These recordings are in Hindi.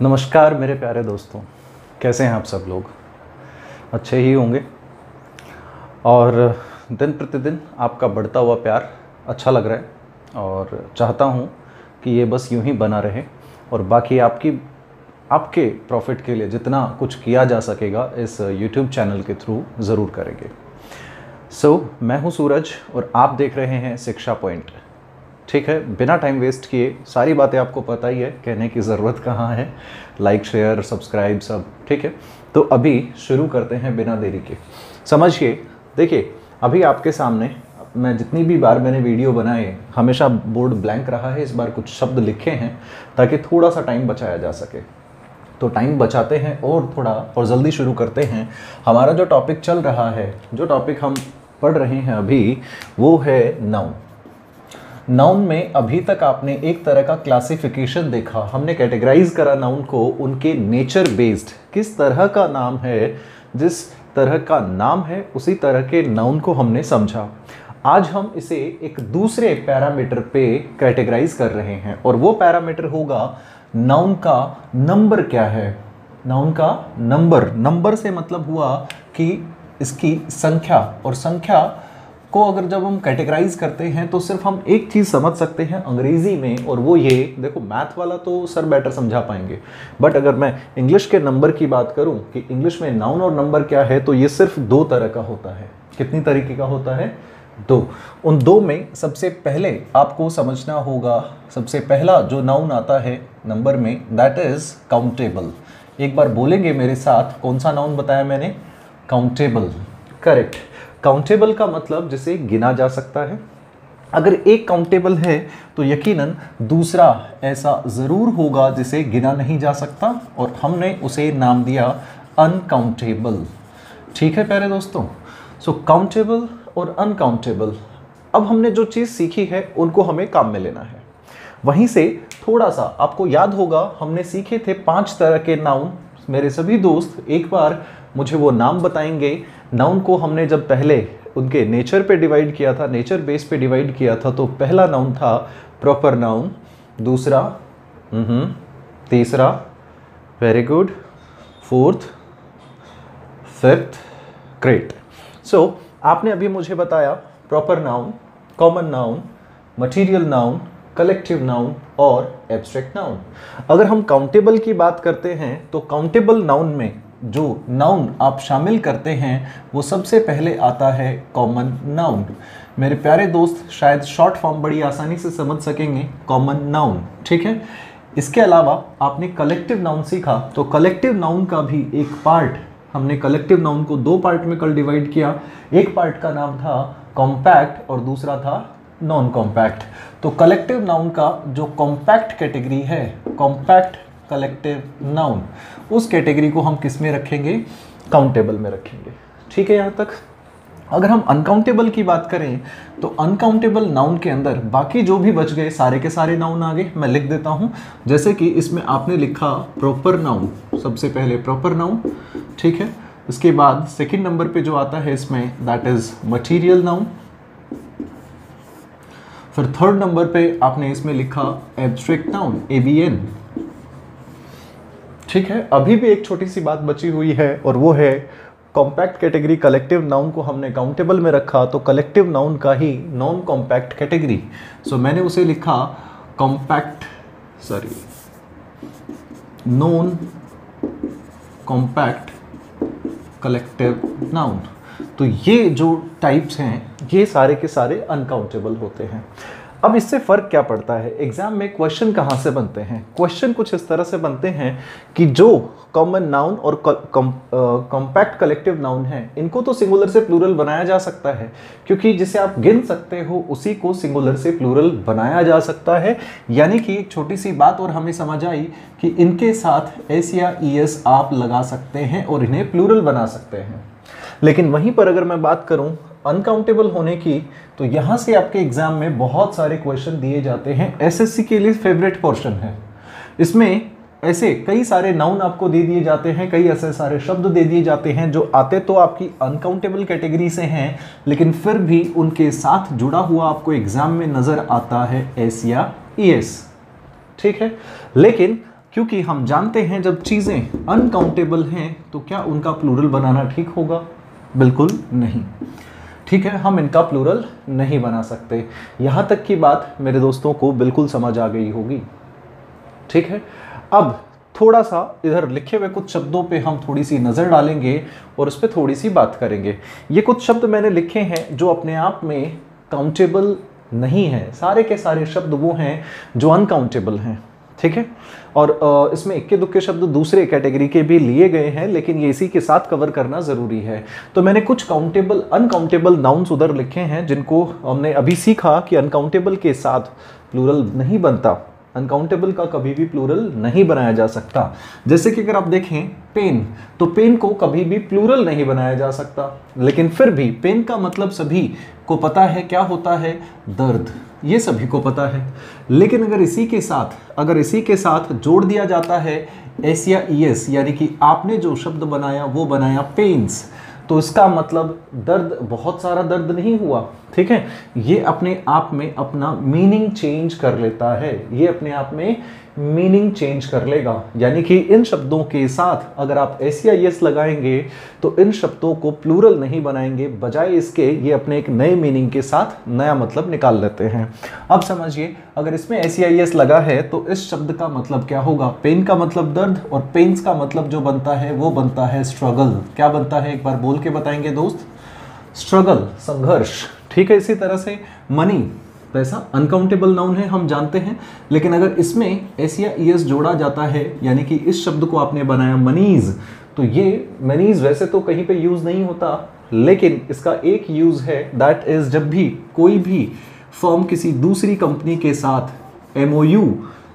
नमस्कार मेरे प्यारे दोस्तों, कैसे हैं आप सब लोग? अच्छे ही होंगे। और दिन प्रतिदिन आपका बढ़ता हुआ प्यार अच्छा लग रहा है और चाहता हूँ कि ये बस यूं ही बना रहे और बाकी आपके प्रॉफिट के लिए जितना कुछ किया जा सकेगा इस YouTube चैनल के थ्रू ज़रूर करेंगे। मैं हूँ सूरज और आप देख रहे हैं शिक्षा पॉइंट। ठीक है, बिना टाइम वेस्ट किए, सारी बातें आपको पता ही है, कहने की ज़रूरत कहाँ है। लाइक शेयर सब्सक्राइब सब ठीक है। तो अभी शुरू करते हैं बिना देरी के। समझिए, देखिए अभी आपके सामने मैं जितनी भी बार मैंने वीडियो बनाए हमेशा बोर्ड ब्लैंक रहा है। इस बार कुछ शब्द लिखे हैं ताकि थोड़ा सा टाइम बचाया जा सके। तो टाइम बचाते हैं और थोड़ा और जल्दी शुरू करते हैं। हमारा जो टॉपिक चल रहा है, जो टॉपिक हम पढ़ रहे हैं अभी, वो है नाउन। नाउन में अभी तक आपने एक तरह का क्लासिफिकेशन देखा, हमने कैटेगराइज करा नाउन को उनके नेचर बेस्ड। किस तरह का नाम है, जिस तरह का नाम है उसी तरह के नाउन को हमने समझा। आज हम इसे एक दूसरे पैरामीटर पे कैटेगराइज कर रहे हैं और वो पैरामीटर होगा नाउन का नंबर क्या है। नाउन का नंबर से मतलब हुआ कि इसकी संख्या, और संख्या को अगर जब हम कैटेगराइज करते हैं तो सिर्फ हम एक चीज़ समझ सकते हैं अंग्रेजी में, और वो ये देखो, मैथ वाला तो सर बेटर समझा पाएंगे, बट अगर मैं इंग्लिश के नंबर की बात करूं कि इंग्लिश में नाउन और नंबर क्या है, तो ये सिर्फ दो तरह का होता है। कितनी तरीके का होता है? दो। उन दो में सबसे पहले आपको समझना होगा, सबसे पहला जो नाउन आता है नंबर में, दैट इज काउंटेबल। एक बार बोलेंगे मेरे साथ, कौन सा नाउन बताया मैंने? काउंटेबल। करेक्ट। काउंटेबल का मतलब जिसे गिना जा सकता है। अगर एक काउंटेबल है तो यकीनन दूसरा ऐसा ज़रूर होगा जिसे गिना नहीं जा सकता, और हमने उसे नाम दिया अनकाउंटेबल। ठीक है प्यारे दोस्तों। सो काउंटेबल और अनकाउंटेबल, अब हमने जो चीज़ सीखी है उनको हमें काम में लेना है। वहीं से थोड़ा सा आपको याद होगा, हमने सीखे थे 5 तरह के नाउन। मेरे सभी दोस्त एक बार मुझे वो नाम बताएंगे। नाउन को हमने जब पहले उनके नेचर पे डिवाइड किया था, नेचर बेस पे डिवाइड किया था, तो पहला नाउन था प्रॉपर नाउन, दूसरा तीसरा very good, fourth, fifth great. So आपने अभी मुझे बताया proper noun, common noun, material noun, collective noun और एब्स्ट्रैक्ट नाउन। अगर हम काउंटेबल की बात करते हैं तो काउंटेबल नाउन में जो नाउन आप शामिल करते हैं वो सबसे पहले आता है कॉमन नाउन। मेरे प्यारे दोस्त शायद शॉर्ट फॉर्म बड़ी आसानी से समझ सकेंगे, कॉमन नाउन। ठीक है। इसके अलावा आपने कलेक्टिव नाउन सीखा, तो कलेक्टिव नाउन का भी एक पार्ट, हमने कलेक्टिव नाउन को 2 पार्ट में कल डिवाइड किया। एक पार्ट का नाम था कॉम्पैक्ट और दूसरा था नॉन कॉम्पैक्ट। तो कलेक्टिव नाउन का जो कॉम्पैक्ट कैटेगरी है, कॉम्पैक्ट कलेक्टिव नाउन, उस कैटेगरी को हम किस में रखेंगे? काउंटेबल में रखेंगे। ठीक है यहाँ तक। अगर हम अनकाउंटेबल की बात करें तो अनकाउंटेबल नाउन के अंदर बाकी जो भी बच गए सारे के सारे नाउन आ गए। मैं लिख देता हूँ, जैसे कि इसमें आपने लिखा प्रॉपर नाउन, सबसे पहले प्रॉपर नाउन। ठीक है। इसके बाद सेकेंड नंबर पे जो आता है इसमें, दैट इज मटीरियल नाउन। फिर थर्ड नंबर पे आपने इसमें लिखा एब्स्ट्रैक्ट नाउन, ABN। ठीक है। अभी भी एक छोटी सी बात बची हुई है और वो है कॉम्पैक्ट कैटेगरी। कलेक्टिव नाउन को हमने काउंटेबल में रखा, तो कलेक्टिव नाउन का ही नॉन कॉम्पैक्ट कैटेगरी। सो मैंने उसे लिखा नॉन कॉम्पैक्ट कलेक्टिव नाउन। तो ये जो टाइप्स हैं ये सारे के सारे अनकाउंटेबल होते हैं। अब इससे फ़र्क क्या पड़ता है? एग्जाम में क्वेश्चन कहाँ से बनते हैं? क्वेश्चन कुछ इस तरह से बनते हैं कि जो कॉमन नाउन और कॉम्पैक्ट कलेक्टिव नाउन हैं, इनको तो सिंगुलर से प्लूरल बनाया जा सकता है, क्योंकि जिसे आप गिन सकते हो उसी को सिंगुलर से प्लूरल बनाया जा सकता है। यानी कि एक छोटी सी बात और हमें समझ आई कि इनके साथ एस या ES आप लगा सकते हैं और इन्हें प्लूरल बना सकते हैं। लेकिन वहीं पर अगर मैं बात करूं अनकाउंटेबल होने की, तो यहां से आपके एग्जाम में बहुत सारे क्वेश्चन दिए जाते हैं। SSC के लिए फेवरेट पोर्शन है। इसमें ऐसे कई सारे नाउन आपको दे दिए जाते हैं, कई ऐसे सारे शब्द दे दिए जाते हैं जो आते तो आपकी अनकाउंटेबल कैटेगरी से हैं, लेकिन फिर भी उनके साथ जुड़ा हुआ आपको एग्जाम में नजर आता है एस या ES। ठीक है। लेकिन क्योंकि हम जानते हैं जब चीज़ें अनकाउंटेबल हैं तो क्या उनका प्लूरल बनाना ठीक होगा? बिल्कुल नहीं। ठीक है, हम इनका प्लूरल नहीं बना सकते। यहाँ तक की बात मेरे दोस्तों को बिल्कुल समझ आ गई होगी। ठीक है, अब थोड़ा सा इधर लिखे हुए कुछ शब्दों पे हम थोड़ी सी नज़र डालेंगे और उस पर थोड़ी सी बात करेंगे। ये कुछ शब्द मैंने लिखे हैं जो अपने आप में काउंटेबल नहीं है। सारे के सारे शब्द वो हैं जो अनकाउंटेबल हैं। ठीक है, और इसमें इक्के दुक्के शब्द दूसरे कैटेगरी के भी लिए गए हैं, लेकिन ये इसी के साथ कवर करना ज़रूरी है। तो मैंने कुछ काउंटेबल अनकाउंटेबल नाउन्स उधर लिखे हैं जिनको हमने अभी सीखा कि अनकाउंटेबल के साथ प्लूरल नहीं बनता, अनकाउंटेबल का कभी भी प्लूरल नहीं बनाया जा सकता। जैसे कि अगर आप देखें पेन, तो पेन को कभी भी प्लूरल नहीं बनाया जा सकता, लेकिन फिर भी पेन का मतलब सभी को पता है क्या होता है, दर्द, ये सभी को पता है। लेकिन अगर इसी के साथ जोड़ दिया जाता है एस या ईएस, यानी कि आपने जो शब्द बनाया वो बनाया पेन्स, तो इसका मतलब दर्द, बहुत सारा दर्द नहीं हुआ। ठीक है, ये अपने आप में अपना मीनिंग चेंज कर लेता है, ये अपने आप में मीनिंग चेंज कर लेगा। यानी कि इन शब्दों के साथ अगर आप एस या एस लगाएंगे तो इन शब्दों को प्लूरल नहीं बनाएंगे, बजाय इसके ये अपने एक नए मीनिंग के साथ नया मतलब निकाल लेते हैं। अब समझिए, अगर इसमें एस या एस लगा है तो इस शब्द का मतलब क्या होगा? पेन का मतलब दर्द, और पेन्स का मतलब जो बनता है वो बनता है स्ट्रगल। क्या बनता है, एक बार बोल के बताएंगे दोस्त? स्ट्रगल, संघर्ष। ठीक है, इसी तरह से मनी, पैसा अनकाउंटेबल नाउन है, हम जानते हैं, लेकिन अगर इसमें एस या ईएस जोड़ा जाता है, यानी कि इस शब्द को आपने बनाया मनीज, तो ये मनीज वैसे तो कहीं पे यूज नहीं होता, लेकिन इसका एक यूज है, दैट इज जब भी कोई भी फर्म किसी दूसरी कंपनी के साथ एमओयू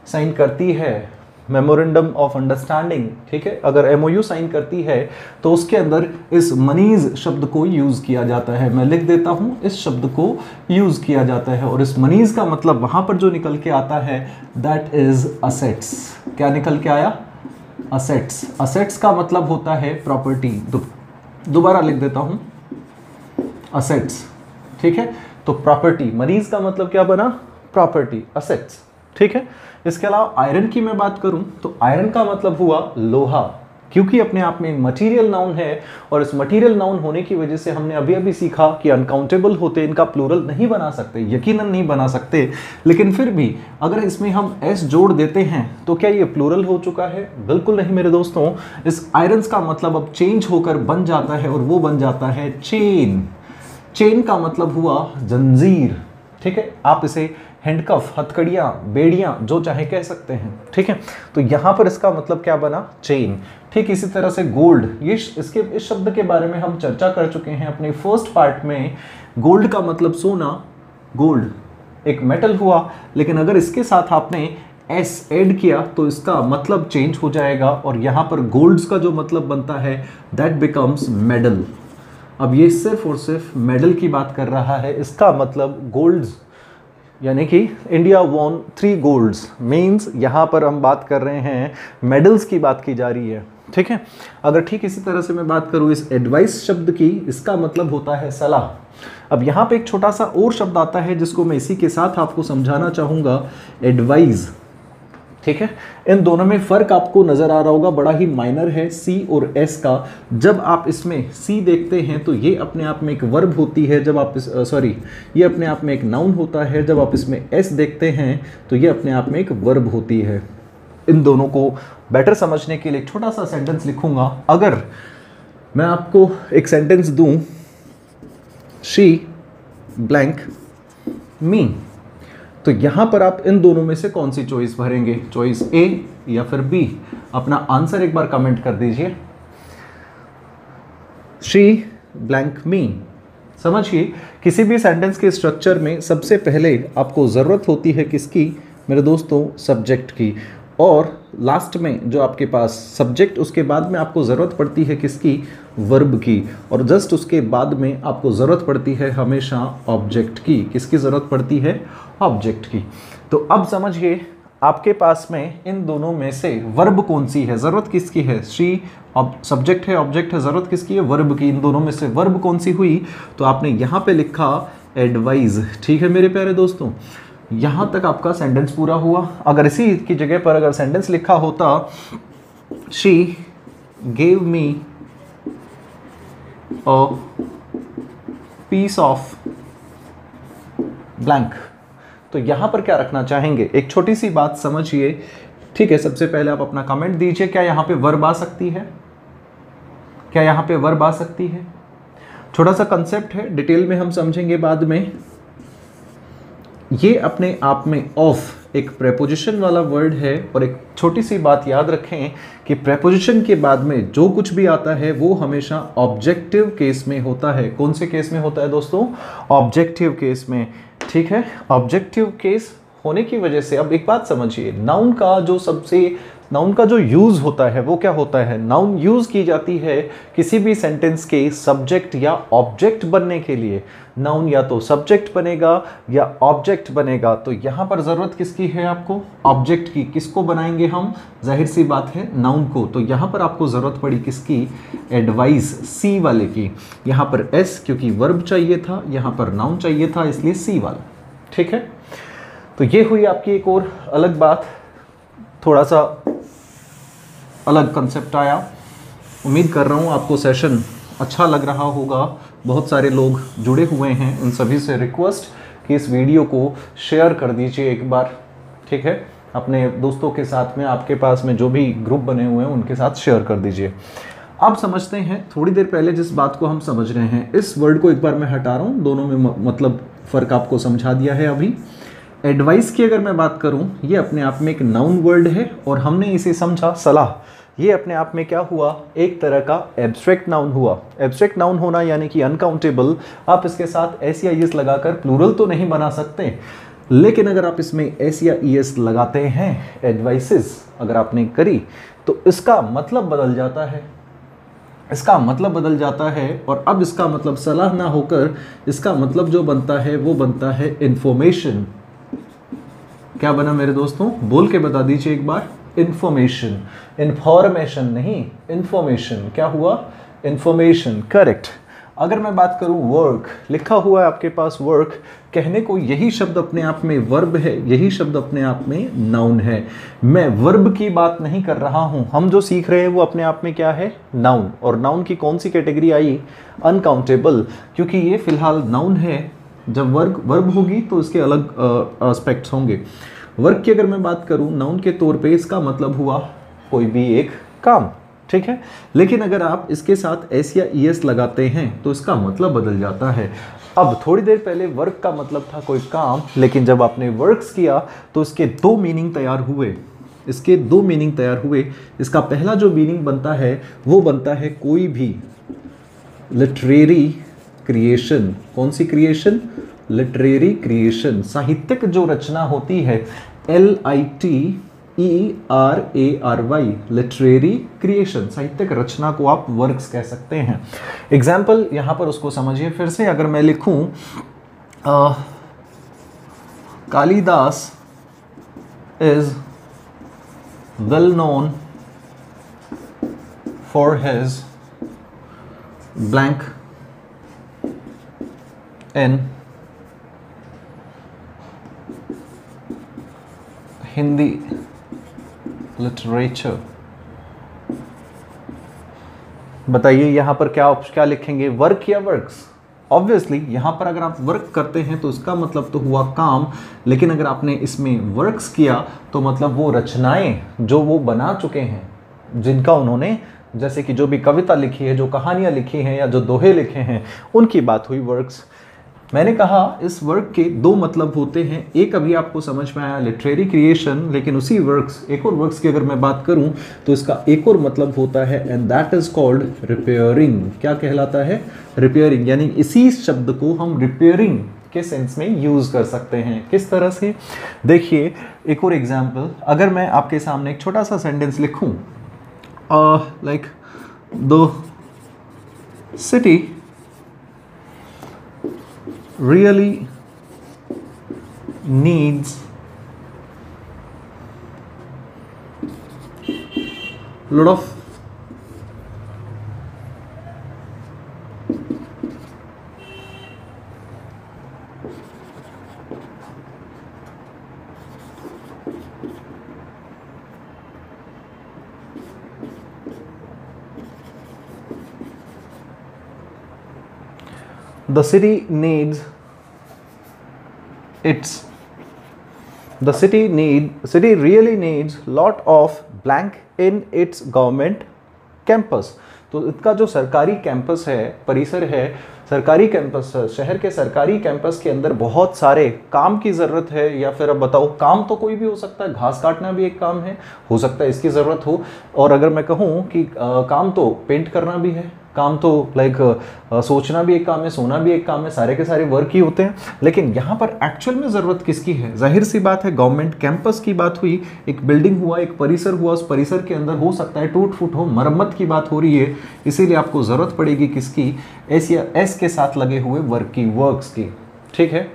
साइन करती है, मेमोरेंडम ऑफ अंडरस्टैंडिंग, ठीक है, अगर एमओयू साइन करती है तो उसके अंदर इस मनीज शब्द को यूज किया जाता है। मैं लिख देता हूं, इस शब्द को यूज किया जाता है, और इस मनीज का मतलब वहां पर जो निकल के आता है दैट इज असेट्स। क्या निकल के आया? असेट्स। असेट्स का मतलब होता है प्रॉपर्टी। दोबारा लिख देता हूं, असेट्स। ठीक है, तो प्रॉपर्टी, मनीज का मतलब क्या बना? Property, assets. ठीक है, इसके अलावा आयरन की मैं बात करूं तो आयरन का मतलब हुआ लोहा, क्योंकि अपने आप में मटेरियल नाउन है, और इस मटेरियल नाउन होने की वजह से हमने अभी अभी सीखा कि अनकाउंटेबल होते इनका प्लूरल नहीं बना सकते, यकीनन नहीं बना सकते। लेकिन फिर भी अगर इसमें हम एस जोड़ देते हैं तो क्या ये प्लूरल हो चुका है? बिल्कुल नहीं मेरे दोस्तों। इस आयरन्स का मतलब अब चेंज होकर बन जाता है, और वो बन जाता है चेन। चेन का मतलब हुआ जंजीर। ठीक है, आप इसे हैंडकफ, हथकड़ियाँ, बेड़ियाँ, जो चाहे कह सकते हैं। ठीक है, तो यहाँ पर इसका मतलब क्या बना? चेन। ठीक इसी तरह से गोल्ड, ये इस शब्द के बारे में हम चर्चा कर चुके हैं अपने फर्स्ट पार्ट में। गोल्ड का मतलब सोना, गोल्ड एक मेटल हुआ, लेकिन अगर इसके साथ आपने एस ऐड किया तो इसका मतलब चेंज हो जाएगा, और यहाँ पर गोल्ड्स का जो मतलब बनता है दैट बिकम्स मेडल। अब ये सिर्फ और सिर्फ मेडल की बात कर रहा है, इसका मतलब गोल्ड्स, यानी कि इंडिया वॉन 3 गोल्ड्स, मीन्स यहाँ पर हम बात कर रहे हैं मेडल्स की बात की जा रही है। ठीक है, अगर ठीक इसी तरह से मैं बात करूँ इस एडवाइस शब्द की, इसका मतलब होता है सलाह। अब यहाँ पे एक छोटा सा और शब्द आता है जिसको मैं इसी के साथ आपको समझाना चाहूँगा, एडवाइज। ठीक है, इन दोनों में फ़र्क आपको नज़र आ रहा होगा, बड़ा ही माइनर है सी और एस का। जब आप इसमें सी देखते हैं तो ये अपने आप में एक वर्ब होती है, जब आप ये अपने आप में एक नाउन होता है। जब आप इसमें एस देखते हैं तो ये अपने आप में एक वर्ब होती है। इन दोनों को बेटर समझने के लिए एक छोटा सा सेंटेंस लिखूंगा। अगर मैं आपको एक सेंटेंस दूं, शी ब्लैंक मी, तो यहां पर आप इन दोनों में से कौन सी चॉइस भरेंगे? चॉइस ए या फिर बी? अपना आंसर एक बार कमेंट कर दीजिए। शी ब्लैंक मी। समझिए, किसी भी सेंटेंस के स्ट्रक्चर में सबसे पहले आपको ज़रूरत होती है किसकी मेरे दोस्तों? सब्जेक्ट की, और लास्ट में जो आपके पास सब्जेक्ट, उसके बाद में आपको ज़रूरत पड़ती है किसकी? वर्ब की, और जस्ट उसके बाद में आपको ज़रूरत पड़ती है हमेशा ऑब्जेक्ट की। किसकी ज़रूरत पड़ती है? ऑब्जेक्ट की। तो अब समझिए, आपके पास में इन दोनों में से वर्ब कौन सी है? ज़रूरत किसकी है? शी सब्जेक्ट है, ऑब्जेक्ट है, ज़रूरत किसकी है? वर्ब की। इन दोनों में से वर्ब कौन सी हुई? तो आपने यहाँ पे लिखा एडवाइज। ठीक है मेरे प्यारे दोस्तों, यहां तक आपका सेंटेंस पूरा हुआ। अगर इसी की जगह पर अगर सेंटेंस लिखा होता she gave me a piece of blank, तो यहां पर क्या रखना चाहेंगे? एक छोटी सी बात समझिए, ठीक है। सबसे पहले आप अपना कमेंट दीजिए, क्या यहां पे वर्ब आ सकती है? क्या यहां पे वर्ब आ सकती है? छोटा सा कंसेप्ट है, डिटेल में हम समझेंगे बाद में। ये अपने आप में ऑफ एक प्रेपोजिशन वाला वर्ड है, और एक छोटी सी बात याद रखें कि प्रेपोजिशन के बाद में जो कुछ भी आता है वो हमेशा ऑब्जेक्टिव केस में होता है। कौन से केस में होता है दोस्तों? ऑब्जेक्टिव केस में, ठीक है। ऑब्जेक्टिव केस होने की वजह से अब एक बात समझिए, नाउन का जो यूज होता है वो क्या होता है? नाउन यूज की जाती है किसी भी सेंटेंस के सब्जेक्ट या ऑब्जेक्ट बनने के लिए। नाउन या तो सब्जेक्ट बनेगा या ऑब्जेक्ट बनेगा। तो यहां पर जरूरत किसकी है आपको? ऑब्जेक्ट की। किसको बनाएंगे हम? जाहिर सी बात है, नाउन को। तो यहां पर आपको जरूरत पड़ी किसकी? एडवाइस, सी वाले की। यहां पर एस क्योंकि वर्ब चाहिए था, यहां पर नाउन चाहिए था, इसलिए सी वाला, ठीक है। तो ये हुई आपकी एक और अलग बात, थोड़ा सा अलग कंसेप्ट आया। उम्मीद कर रहा हूँ आपको सेशन अच्छा लग रहा होगा। बहुत सारे लोग जुड़े हुए हैं, उन सभी से रिक्वेस्ट कि इस वीडियो को शेयर कर दीजिए एक बार, ठीक है। अपने दोस्तों के साथ में, आपके पास में जो भी ग्रुप बने हुए हैं उनके साथ शेयर कर दीजिए। अब समझते हैं, थोड़ी देर पहले जिस बात को हम समझ रहे हैं, इस वर्ड को एक बार मैं हटा रहा हूँ, दोनों में मतलब फ़र्क आपको समझा दिया है अभी। एडवाइस की अगर मैं बात करूं, ये अपने आप में एक नाउन वर्ड है और हमने इसे समझा सलाह। ये अपने आप में क्या हुआ? एक तरह का एब्स्ट्रैक्ट नाउन हुआ। एब्स्ट्रैक्ट नाउन होना यानी कि अनकाउंटेबल। आप इसके साथ एस या ईएस लगाकर प्लूरल तो नहीं बना सकते, लेकिन अगर आप इसमें एस या ईएस लगाते हैं, एडवाइसेस अगर आपने करी, तो इसका मतलब बदल जाता है। इसका मतलब बदल जाता है, और अब इसका मतलब सलाह ना होकर इसका मतलब जो बनता है वो बनता है इंफॉर्मेशन। क्या बना मेरे दोस्तों? बोल के बता दीजिए एक बार। इंफॉर्मेशन, इंफॉर्मेशन नहीं, इंफॉर्मेशन। क्या हुआ? Information, correct. अगर मैं बात करूं वर्क, लिखा हुआ है आपके पास वर्क, कहने को यही शब्द अपने आप में वर्ब है, यही शब्द अपने आप में नाउन है। मैं वर्ब की बात नहीं कर रहा हूं, हम जो सीख रहे हैं वो अपने आप में क्या है? नाउन। और नाउन की कौन सी कैटेगरी आई? अनकाउंटेबल, क्योंकि ये फिलहाल नाउन है। जब वर्ब होगी तो इसके अलग एस्पेक्ट्स होंगे। वर्क की अगर मैं बात करूं नाउन के तौर पे, इसका मतलब हुआ कोई भी एक काम, ठीक है। लेकिन अगर आप इसके साथ एस या ईएस लगाते हैं तो इसका मतलब बदल जाता है। अब थोड़ी देर पहले वर्क का मतलब था कोई काम, लेकिन जब आपने वर्क्स किया तो इसके दो मीनिंग तैयार हुए। इसके दो मीनिंग तैयार हुए। इसका पहला जो मीनिंग बनता है वो बनता है कोई भी लिटरेरी क्रिएशन। कौन सी क्रिएशन? लिटरेरी क्रिएशन, साहित्यिक जो रचना होती है, LITERARY, लिटरेरी क्रिएशन, साहित्यिक रचना को आप वर्क्स कह सकते हैं। एग्जाम्पल यहां पर उसको समझिए फिर से। अगर मैं लिखूं Kalidas is well known for his blank in Hindi literature. बताइए यहां पर क्या लिखेंगे? वर्क या वर्क्स? ऑब्वियसली यहां पर अगर आप वर्क करते हैं तो इसका मतलब तो हुआ काम, लेकिन अगर आपने इसमें वर्क्स किया तो मतलब वो रचनाएं जो वो बना चुके हैं, जिनका उन्होंने, जैसे कि जो भी कविता लिखी है, जो कहानियां लिखी हैं या जो दोहे लिखे हैं, उनकी बात हुई वर्क्स। मैंने कहा इस वर्क के दो मतलब होते हैं। एक अभी आपको समझ में आया, लिटरेरी क्रिएशन, लेकिन उसी वर्क्स, एक और वर्क्स की अगर मैं बात करूं तो इसका एक और मतलब होता है, and that is called repairing. क्या कहलाता है? रिपेयरिंग। यानी इसी शब्द को हम रिपेयरिंग के सेंस में यूज कर सकते हैं। किस तरह से? देखिए एक और एग्जाम्पल, अगर मैं आपके सामने एक छोटा सा सेंटेंस लिखूं, like the city really needs lot of the city needs city really needs lot of blank in its government campus। तो इसका जो सरकारी कैंपस है, परिसर है, सरकारी कैंपस है, शहर के सरकारी कैंपस के अंदर बहुत सारे काम की ज़रूरत है। या फिर अब बताओ, काम तो कोई भी हो सकता है, घास काटना भी एक काम है, हो सकता है इसकी ज़रूरत हो। और अगर मैं कहूँ कि काम तो पेंट करना भी है, काम तो लाइक सोचना भी एक काम है, सोना भी एक काम है, सारे के सारे वर्क ही होते हैं। लेकिन यहाँ पर एक्चुअल में ज़रूरत किसकी है? जाहिर सी बात है, गवर्नमेंट कैंपस की बात हुई, एक बिल्डिंग हुआ, एक परिसर हुआ, उस परिसर के अंदर हो सकता है टूट फूट हो, मरम्मत की बात हो रही है, इसीलिए आपको ज़रूरत पड़ेगी किसकी? एस या एस के साथ लगे हुए वर्क्स की। ठीक है,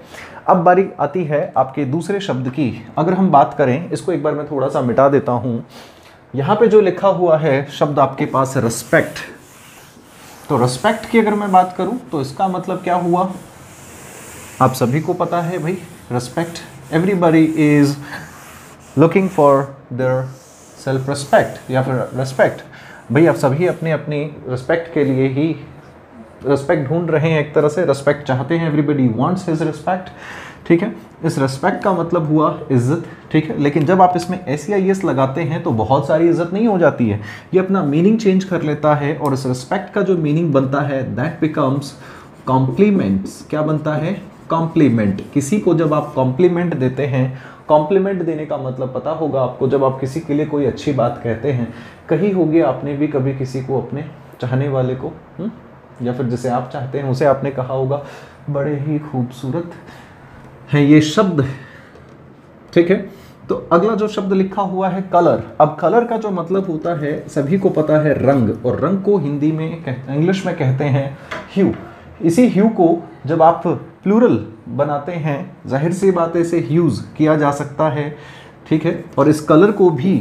अब बारी आती है आपके दूसरे शब्द की। अगर हम बात करें, इसको एक बार मैं थोड़ा सा मिटा देता हूँ। यहाँ पे जो लिखा हुआ है शब्द आपके पास रिस्पेक्ट। तो रिस्पेक्ट की अगर मैं बात करूं तो इसका मतलब क्या हुआ? आप सभी को पता है भाई, respect, everybody is looking for their self respect या फिर रिस्पेक्ट। भाई आप सभी अपने अपनी रिस्पेक्ट के लिए ही रिस्पेक्ट ढूंढ रहे हैं, एक तरह से रिस्पेक्ट चाहते हैं, एवरीबॉडी वांट्स हिज रिस्पेक्ट। ठीक है, इस रिस्पेक्ट का मतलब हुआ इज्जत। ठीक है, लेकिन जब आप इसमें एस या एस लगाते हैं तो बहुत सारी इज्जत नहीं हो जाती है, ये अपना मीनिंग चेंज कर लेता है। और इस रिस्पेक्ट का जो मीनिंग बनता है दैट बिकम्स कॉम्प्लीमेंट्स। क्या बनता है? कॉम्प्लीमेंट। किसी को जब आप कॉम्प्लीमेंट देते हैं, कॉम्प्लीमेंट देने का मतलब पता होगा आपको, जब आप किसी के लिए कोई अच्छी बात कहते हैं, कही होगी आपने भी कभी किसी को, अपने चाहने वाले को, या फिर जिसे आप चाहते हैं उसे आपने कहा होगा बड़े ही खूबसूरत है ये शब्द। ठीक है, तो अगला जो शब्द लिखा हुआ है कलर। अब कलर का जो मतलब होता है सभी को पता है रंग, और रंग को हिंदी में इंग्लिश में कहते हैं ह्यू। इसी ह्यू को जब आप प्लूरल बनाते हैं, जाहिर सी बात है इसे ह्यूज किया जा सकता है। ठीक है, और इस कलर को भी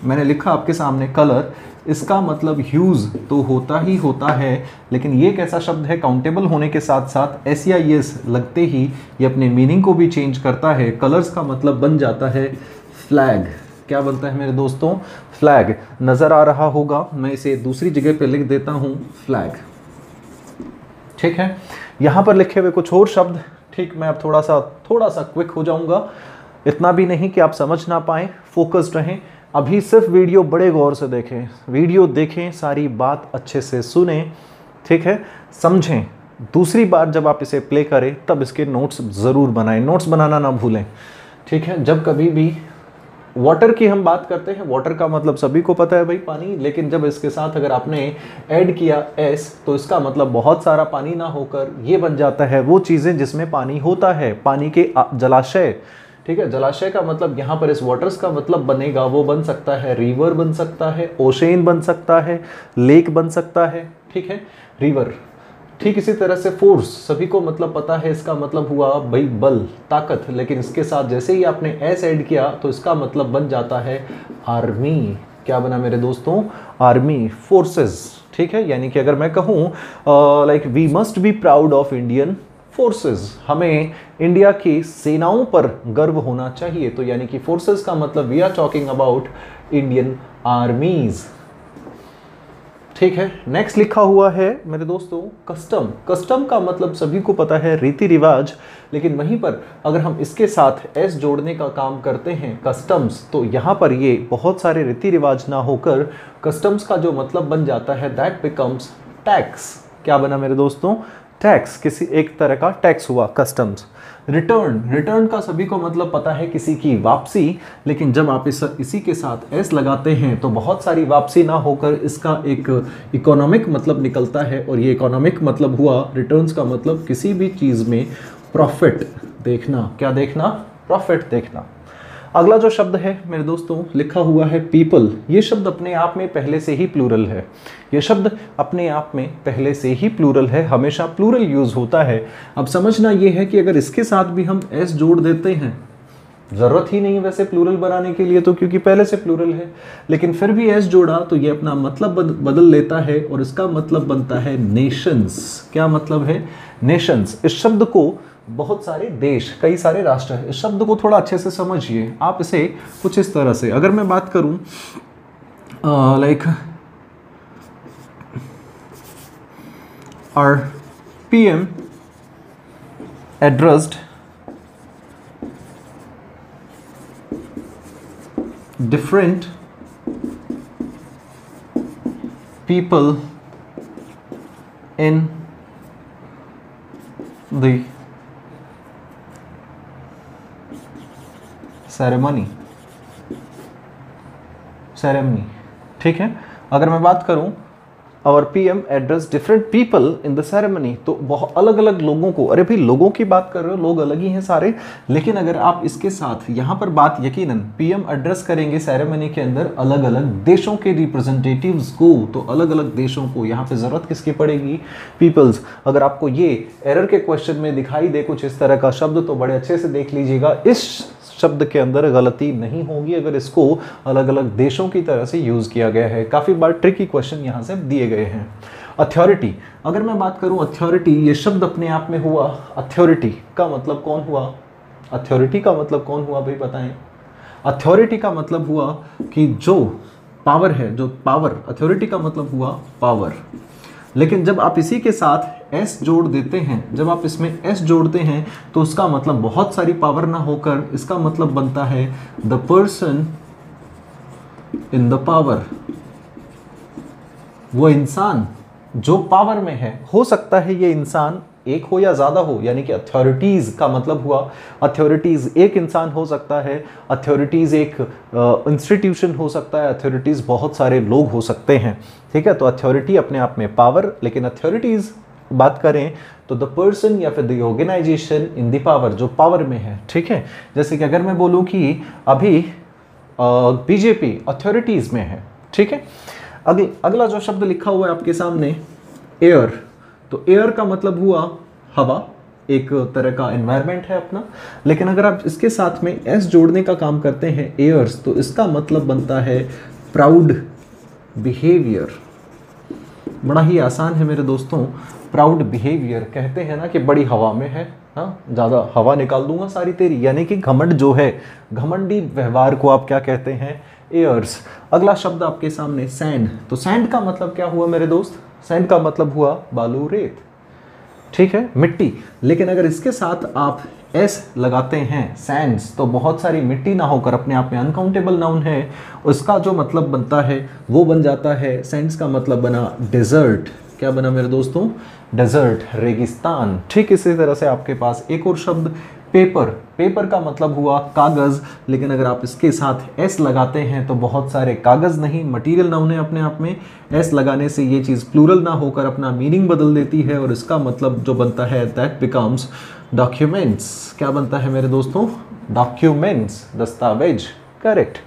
मैंने लिखा आपके सामने कलर, इसका मतलब ह्यूज तो होता ही होता है, लेकिन ये एक ऐसा शब्द है काउंटेबल होने के साथ साथ एस या एस लगते ही ये अपने मीनिंग को भी चेंज करता है। कलर्स का मतलब बन जाता है फ्लैग। क्या बनता है मेरे दोस्तों? फ्लैग। नज़र आ रहा होगा, मैं इसे दूसरी जगह पे लिख देता हूँ, फ्लैग। ठीक है, यहाँ पर लिखे हुए कुछ और शब्द। ठीक, मैं अब थोड़ा सा क्विक हो जाऊँगा, इतना भी नहीं कि आप समझ ना पाएँ, फोकस्ड रहें। अभी सिर्फ वीडियो बड़े गौर से देखें, वीडियो देखें, सारी बात अच्छे से सुने। ठीक है, समझें। दूसरी बार जब आप इसे प्ले करें तब इसके नोट्स ज़रूर बनाएं, नोट्स बनाना ना भूलें। ठीक है, जब कभी भी वाटर की हम बात करते हैं, वाटर का मतलब सभी को पता है भाई पानी, लेकिन जब इसके साथ अगर आपने ऐड किया एस तो इसका मतलब बहुत सारा पानी ना होकर ये बन जाता है वो चीज़ें जिसमें पानी होता है, पानी के जलाशय। ठीक है, जलाशय का मतलब यहाँ पर इस वाटर्स का मतलब बनेगा, वो बन सकता है रिवर बन सकता है, ओशन बन सकता है, लेक बन सकता है। ठीक है, रिवर। ठीक इसी तरह से फोर्स, सभी को मतलब पता है, इसका मतलब हुआ भाई बल, ताकत, लेकिन इसके साथ जैसे ही आपने एस ऐड किया तो इसका मतलब बन जाता है आर्मी। क्या बना मेरे दोस्तों? Army, forces. ठीक है, यानी कि अगर मैं कहूँ like we must be proud of Indian forces, हमें इंडिया की सेनाओं पर गर्व होना चाहिए। तो यानी कि फोर्सेस का मतलब we are talking about Indian armies. ठीक है, नेक्स्ट लिखा हुआ है मेरे दोस्तों कस्टम। कस्टम का मतलब सभी को पता है रीति रिवाज, लेकिन वहीं पर अगर हम इसके साथ एस जोड़ने का काम करते हैं कस्टम्स, तो यहाँ पर ये बहुत सारे रीति रिवाज ना होकर कस्टम्स का जो मतलब बन जाता है दैट बिकम्स टैक्स। क्या बना मेरे दोस्तों? टैक्स, किसी एक तरह का टैक्स हुआ कस्टम्स। रिटर्न, रिटर्न का सभी को मतलब पता है किसी की वापसी, लेकिन जब आप इसी के साथ एस लगाते हैं तो बहुत सारी वापसी ना होकर इसका एक इकोनॉमिक मतलब निकलता है, और ये इकोनॉमिक मतलब हुआ रिटर्न्स का मतलब किसी भी चीज़ में प्रॉफिट देखना। क्या देखना? प्रॉफिट देखना। अगला जो शब्द है मेरे दोस्तों लिखा हुआ है पीपल। ये शब्द अपने आप में पहले से ही प्लूरल है, ये शब्द अपने आप में पहले से ही प्लूरल है, हमेशा प्लूरल यूज होता है। अब समझना ये है कि अगर इसके साथ भी हम एस जोड़ देते हैं, ज़रूरत ही नहीं वैसे प्लूरल बनाने के लिए तो, क्योंकि पहले से प्लूरल है, लेकिन फिर भी एस जोड़ा तो ये अपना मतलब बदल लेता है और इसका मतलब बनता है नेशंस। क्या मतलब है? नेशंस। इस शब्द को बहुत सारे देश, कई सारे राष्ट्र है। इस शब्द को थोड़ा अच्छे से समझिए आप, इसे कुछ इस तरह से अगर मैं बात करूं like our PM addressed different people in the ceremony। ठीक है, अगर मैं बात करूं और PM address different people in the ceremony, तो बहुत अलग अलग लोगों को, अरे भाई लोगों की बात कर रहे हो, लोग अलग ही हैं सारे, लेकिन अगर आप इसके साथ यहाँ पर बात यकीनन PM एड्रेस करेंगे सेरेमनी के अंदर अलग अलग देशों के रिप्रेजेंटेटिव्स को, तो अलग अलग देशों को, यहाँ पे ज़रूरत किसकी पड़ेगी? पीपल्स। अगर आपको ये एरर के क्वेश्चन में दिखाई दे कुछ इस तरह का शब्द, तो बड़े अच्छे से देख लीजिएगा, इस शब्द के अंदर गलती नहीं होगी अगर इसको अलग अलग देशों की तरह से यूज़ किया गया है। काफ़ी बार ट्रिकी क्वेश्चन यहाँ से दिए गए हैं। अथॉरिटी, अगर मैं बात करूँ अथॉरिटी, ये शब्द अपने आप में हुआ, अथॉरिटी का मतलब कौन हुआ? अथॉरिटी का मतलब कौन हुआ भाई बताएं? अथॉरिटी का मतलब हुआ कि जो पावर है, जो पावर, अथॉरिटी का मतलब हुआ पावर। लेकिन जब आप इसी के साथ S जोड़ देते हैं, जब आप इसमें S जोड़ते हैं, तो उसका मतलब बहुत सारी पावर ना होकर इसका मतलब बनता है the person in the power, वो इंसान जो पावर में है। हो सकता है ये इंसान एक हो या ज़्यादा हो, यानी कि अथॉरिटीज़ का मतलब हुआ अथॉरिटीज़ एक इंसान हो सकता है, अथॉरिटीज़ एक इंस्टीट्यूशन हो सकता है, अथॉरिटीज़ बहुत सारे लोग हो सकते हैं। ठीक है, तो अथॉरिटी अपने आप में पावर, लेकिन अथॉरिटीज़ बात करें तो द पर्सन या फिर the organisation in the power, जो पावर में है। ठीक है, जैसे कि अगर मैं बोलूँ कि अभी बीजेपी अथॉरिटीज़ में है। ठीक है, अगला जो शब्द लिखा हुआ है आपके सामने एयर, तो एयर का मतलब हुआ हवा, एक तरह का एनवायरनमेंट है अपना। लेकिन अगर आप इसके साथ में एस जोड़ने का काम करते हैं एयर्स, तो इसका मतलब बनता है प्राउड बिहेवियर। बड़ा ही आसान है मेरे दोस्तों, प्राउड बिहेवियर। कहते हैं ना कि बड़ी हवा में है, हाँ ज़्यादा हवा निकाल दूंगा सारी तेरी, यानी कि घमंड जो है, घमंडी व्यवहार को आप क्या कहते हैं? एयर्स। अगला शब्द आपके सामने सैंड, तो सैंड का मतलब क्या हुआ मेरे दोस्त? सैंड का मतलब हुआ बालू, रेत। ठीक है, मिट्टी। लेकिन अगर इसके साथ आप एस लगाते हैं सैंड्स, तो बहुत सारी मिट्टी ना होकर अपने आप में अनकाउंटेबल नाउन है, उसका जो मतलब बनता है वो बन जाता है, सैंड्स का मतलब बना डेजर्ट। क्या बना मेरे दोस्तों? डेजर्ट, रेगिस्तान। ठीक इसी तरह से आपके पास एक और शब्द पेपर, पेपर का मतलब हुआ कागज़, लेकिन अगर आप इसके साथ एस लगाते हैं तो बहुत सारे कागज़ नहीं, मटीरियल नाउन है अपने आप में, एस लगाने से ये चीज़ प्लूरल ना होकर अपना मीनिंग बदल देती है, और इसका मतलब जो बनता है दैट बिकम्स डॉक्यूमेंट्स। क्या बनता है मेरे दोस्तों? डॉक्यूमेंट्स, दस्तावेज। Correct,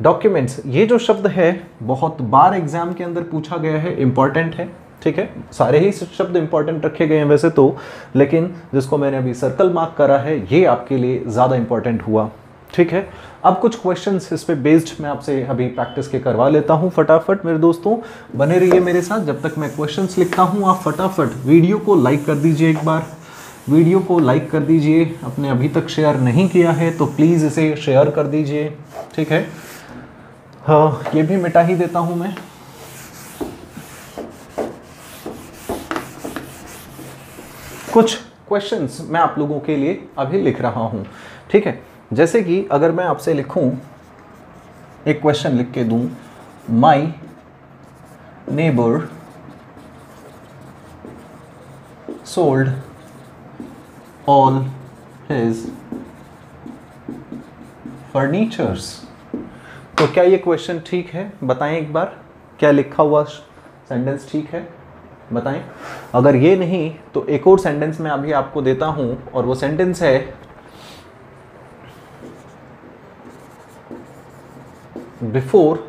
documents. ये जो शब्द है बहुत बार एग्जाम के अंदर पूछा गया है, इंपॉर्टेंट है। ठीक है, सारे ही शब्द इंपॉर्टेंट रखे गए हैं वैसे तो, लेकिन जिसको मैंने अभी सर्कल मार्क करा है ये आपके लिए ज़्यादा इंपॉर्टेंट हुआ। ठीक है, अब कुछ क्वेश्चंस इस पे बेस्ड मैं आपसे अभी प्रैक्टिस के करवा लेता हूँ फटाफट। मेरे दोस्तों बने रहिए मेरे साथ, जब तक मैं क्वेश्चंस लिखता हूँ आप फटाफट वीडियो को लाइक कर दीजिए, एक बार वीडियो को लाइक कर दीजिए। आपने अभी तक शेयर नहीं किया है तो प्लीज़ इसे शेयर कर दीजिए। ठीक है, हाँ ये भी मिटा ही देता हूँ मैं। कुछ क्वेश्चंस मैं आप लोगों के लिए अभी लिख रहा हूं। ठीक है, जैसे कि अगर मैं आपसे लिखूं, एक क्वेश्चन लिख के दूं, my neighbour sold all his furnitures, तो क्या ये क्वेश्चन ठीक है? बताएं एक बार, क्या लिखा हुआ सेंटेंस ठीक है? बताएं। अगर ये नहीं तो एक और सेंटेंस मैं अभी आपको देता हूं, और वो सेंटेंस है before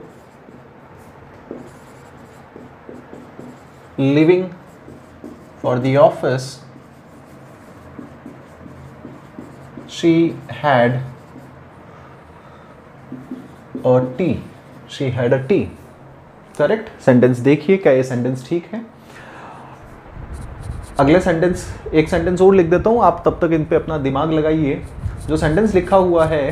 living for the office she had a T, she had a T. Correct sentence देखिए, क्या ये सेंटेंस ठीक है? अगले सेंटेंस, एक सेंटेंस और लिख देता हूं, आप तब तक इन पे अपना दिमाग लगाइए। जो सेंटेंस लिखा हुआ है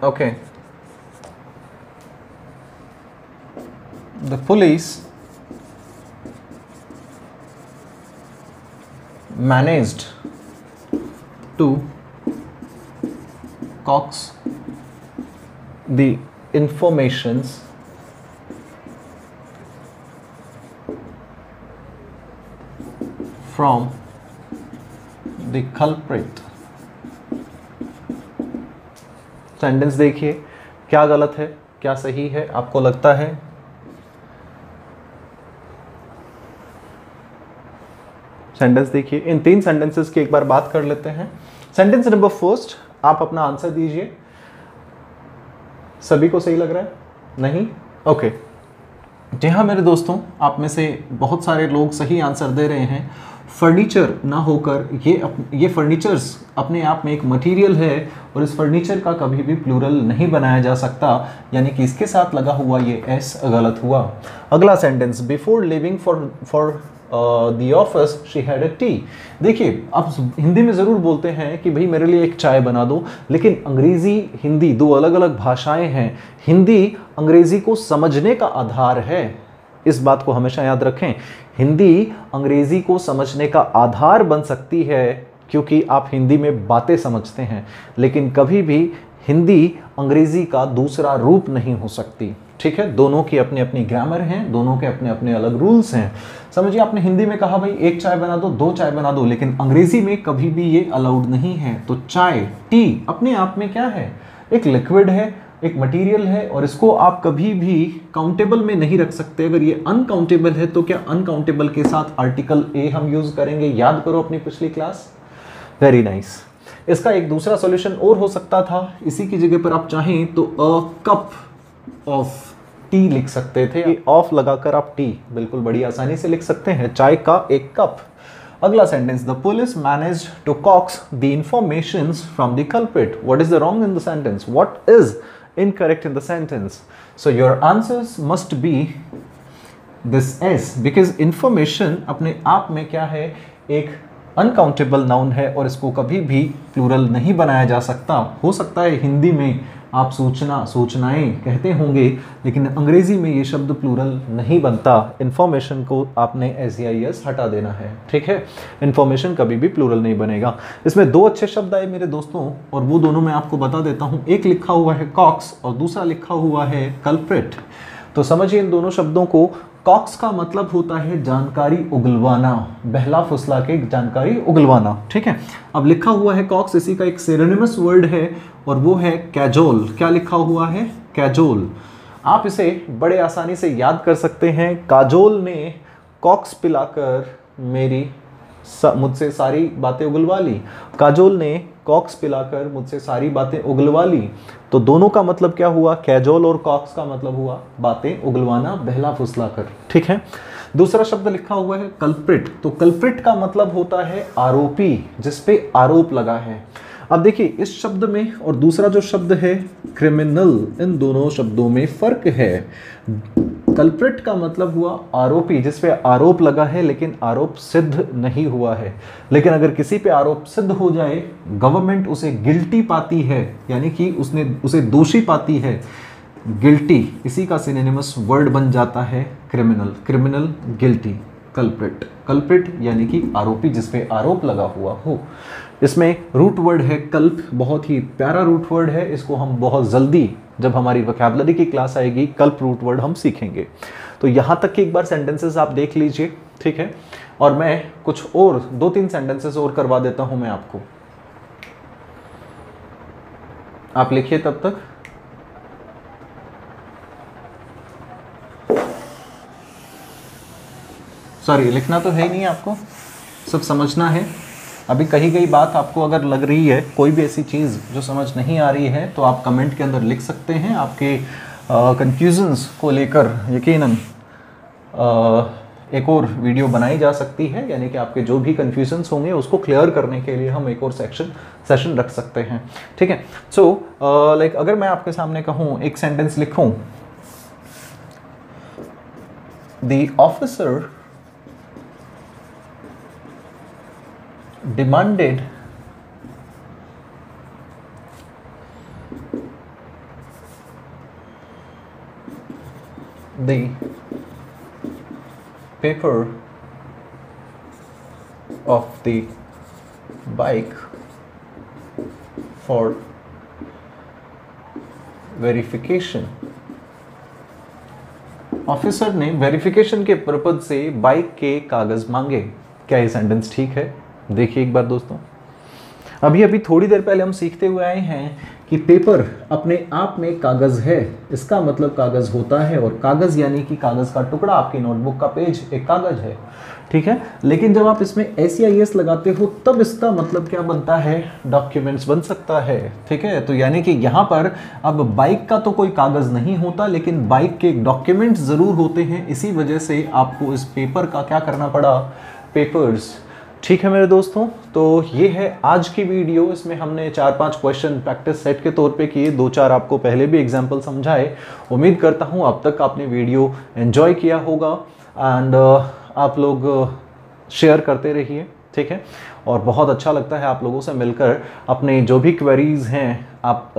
okay, the police managed to coax the informations from the culprit। Sentence देखिए, क्या गलत है क्या सही है आपको लगता है? सेंटेंस देखिए, इन 3 सेंटेंसेस की एक बार बात कर लेते हैं। सेंटेंस नंबर फर्स्ट, आप अपना आंसर दीजिए। सभी को सही लग रहा है? नहीं? ओके। जी हाँ मेरे दोस्तों, आप में से बहुत सारे लोग सही आंसर दे रहे हैं। फर्नीचर ना होकर ये फर्नीचर्स अपने आप में एक मटेरियल है और इस फर्नीचर का कभी भी प्लूरल नहीं बनाया जा सकता, यानी कि इसके साथ लगा हुआ ये एस गलत हुआ। अगला sentence, before living for the office she had a T. देखिए, आप हिंदी में ज़रूर बोलते हैं कि भाई मेरे लिए एक चाय बना दो, लेकिन अंग्रेज़ी हिंदी दो अलग अलग भाषाएं हैं। हिंदी अंग्रेज़ी को समझने का आधार है, इस बात को हमेशा याद रखें। हिंदी अंग्रेज़ी को समझने का आधार बन सकती है क्योंकि आप हिंदी में बातें समझते हैं, लेकिन कभी भी हिंदी अंग्रेज़ी का दूसरा रूप नहीं हो सकती। ठीक है, दोनों की अपनी अपनी ग्रामर हैं, दोनों के अपने अपने अलग रूल्स हैं। समझिए, आपने हिंदी में कहा भाई एक चाय बना दो, 2 चाय बना दो, लेकिन अंग्रेजी में कभी भी ये अलाउड नहीं है। तो चाय, टी अपने आप में क्या है? एक लिक्विड है, एक मटेरियल है, और इसको आप कभी भी काउंटेबल में नहीं रख सकते। अगर ये अनकाउंटेबल है तो क्या अनकाउंटेबल के साथ आर्टिकल ए हम यूज करेंगे? याद करो अपनी पिछली क्लास। Very nice. इसका एक दूसरा सॉल्यूशन और हो सकता था, इसी की जगह पर आप चाहें तो अ कप ऑफ टी लिख सकते थे। ऑफ लगाकर आप टी बिल्कुल बड़ी आसानी से लिख सकते हैं, चाय का एक कप। अगला sentence, the police managed to coax the informations from the culprit. What is the wrong in the sentence? What is incorrect in the sentence? So your answers must be this S, because information अपने आप में क्या है? एक अनकाउंटेबल नाउन है और इसको कभी भी प्लूरल नहीं बनाया जा सकता। हो सकता है हिंदी में आप सूचनाएं कहते होंगे, लेकिन अंग्रेजी में ये शब्द प्लूरल नहीं बनता। इन्फॉर्मेशन को आपने एस हटा देना है, ठीक है? इन्फॉर्मेशन कभी भी प्लूरल नहीं बनेगा। इसमें 2 अच्छे शब्द आए मेरे दोस्तों, और वो दोनों मैं आपको बता देता हूँ। एक लिखा हुआ है कॉक्स और दूसरा लिखा हुआ है कल्प्रिट। तो समझिए इन दोनों शब्दों को। कॉक्स का मतलब होता है जानकारी उगलवाना, बहला फुसला के जानकारी उगलवाना, ठीक है? अब लिखा हुआ है कॉक्स, इसी का एक सिनोनिमस वर्ड है और वो है कैजोल। क्या लिखा हुआ है? कैजोल। आप इसे बड़े आसानी से याद कर सकते हैं। काजोल ने कॉक्स पिलाकर मुझसे सारी बातें उगलवा ली। काजोल ने कॉक्स पिलाकर मुझसे सारी बातें उगलवा ली। तो दोनों का मतलब क्या हुआ? कैजोल और कॉक्स का मतलब हुआ बातें उगलवाना, बहला फुसला कर, ठीक है? दूसरा शब्द लिखा हुआ है कल्प्रिट। तो कल्प्रिट का मतलब होता है आरोपी, जिसपे आरोप लगा है। अब देखिए, इस शब्द में और दूसरा जो शब्द है क्रिमिनल, इन दोनों शब्दों में फर्क है। कल्प्रिट का मतलब हुआ आरोपी, जिस पे आरोप लगा है लेकिन आरोप सिद्ध नहीं हुआ है। लेकिन अगर किसी पे आरोप सिद्ध हो जाए, गवर्नमेंट उसे गिल्टी पाती है, यानी कि उसे दोषी पाती है। गिल्टी, इसी का सिनोनिमस वर्ड बन जाता है criminal. Criminal, guilty, culprit. Culprit यानी कि आरोपी, जिस पे आरोप लगा हुआ हो। इसमें रूट वर्ड है कल्प, बहुत ही प्यारा रूट वर्ड है। इसको हम बहुत जल्दी, जब हमारी वोकैबुलरी की क्लास आएगी, कल्प रूट वर्ड हम सीखेंगे। तो यहाँ तक कि एक बार सेंटेंसेस आप देख लीजिए, ठीक है? और मैं कुछ और 2-3 सेंटेंसेस और करवा देता हूँ मैं आपको। आप लिखिए तब तक। सॉरी, लिखना तो है ही नहीं, आपको सब समझना है। अभी कही गई बात आपको अगर लग रही है, कोई भी ऐसी चीज़ जो समझ नहीं आ रही है, तो आप कमेंट के अंदर लिख सकते हैं। आपके कंफ्यूजन्स को लेकर यकीनन एक और वीडियो बनाई जा सकती है, यानी कि आपके जो भी कंफ्यूजन्स होंगे उसको क्लियर करने के लिए हम एक और सेशन रख सकते हैं, ठीक है? सो लाइक अगर मैं आपके सामने कहूँ, एक सेंटेंस लिखूँ, the officer demanded the paper of the bike for verification। Officer ने वेरिफिकेशन के पर्पज से बाइक के कागज मांगे। क्या ये सेंटेंस ठीक है? देखिए एक बार दोस्तों, अभी थोड़ी देर पहले हम सीखते हुए आए हैं कि पेपर अपने आप में कागज है। इसका मतलब कागज होता है, और कागज यानी कि कागज का टुकड़ा, आपकी नोटबुक का पेज एक कागज है, ठीक है। लेकिन जब आप इसमें SEIS लगाते हो तब इसका मतलब क्या बनता है? डॉक्यूमेंट्स बन सकता है, ठीक है। तो यानी कि यहाँ पर अब बाइक का तो कोई कागज नहीं होता, लेकिन बाइक के डॉक्यूमेंट्स जरूर होते हैं। इसी वजह से आपको इस पेपर का क्या करना पड़ा? पेपर्स। ठीक है मेरे दोस्तों, तो ये है आज की वीडियो। इसमें हमने 4-5 क्वेश्चन प्रैक्टिस सेट के तौर पे किए, 2-4 आपको पहले भी एग्जाम्पल समझाए। उम्मीद करता हूँ अब तक आपने वीडियो एंजॉय किया होगा, एंड आप लोग शेयर करते रहिए, ठीक है। और बहुत अच्छा लगता है आप लोगों से मिलकर। अपने जो भी क्वेरीज़ हैं आप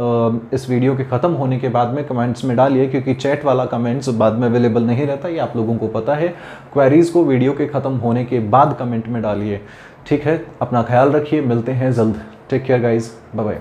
इस वीडियो के ख़त्म होने के बाद में कमेंट्स में डालिए, क्योंकि चैट वाला कमेंट्स बाद में अवेलेबल नहीं रहता, ये आप लोगों को पता है। क्वेरीज़ को वीडियो के ख़त्म होने के बाद कमेंट में डालिए, ठीक है। अपना ख्याल रखिए, मिलते हैं जल्द। Take care guys, bye bye.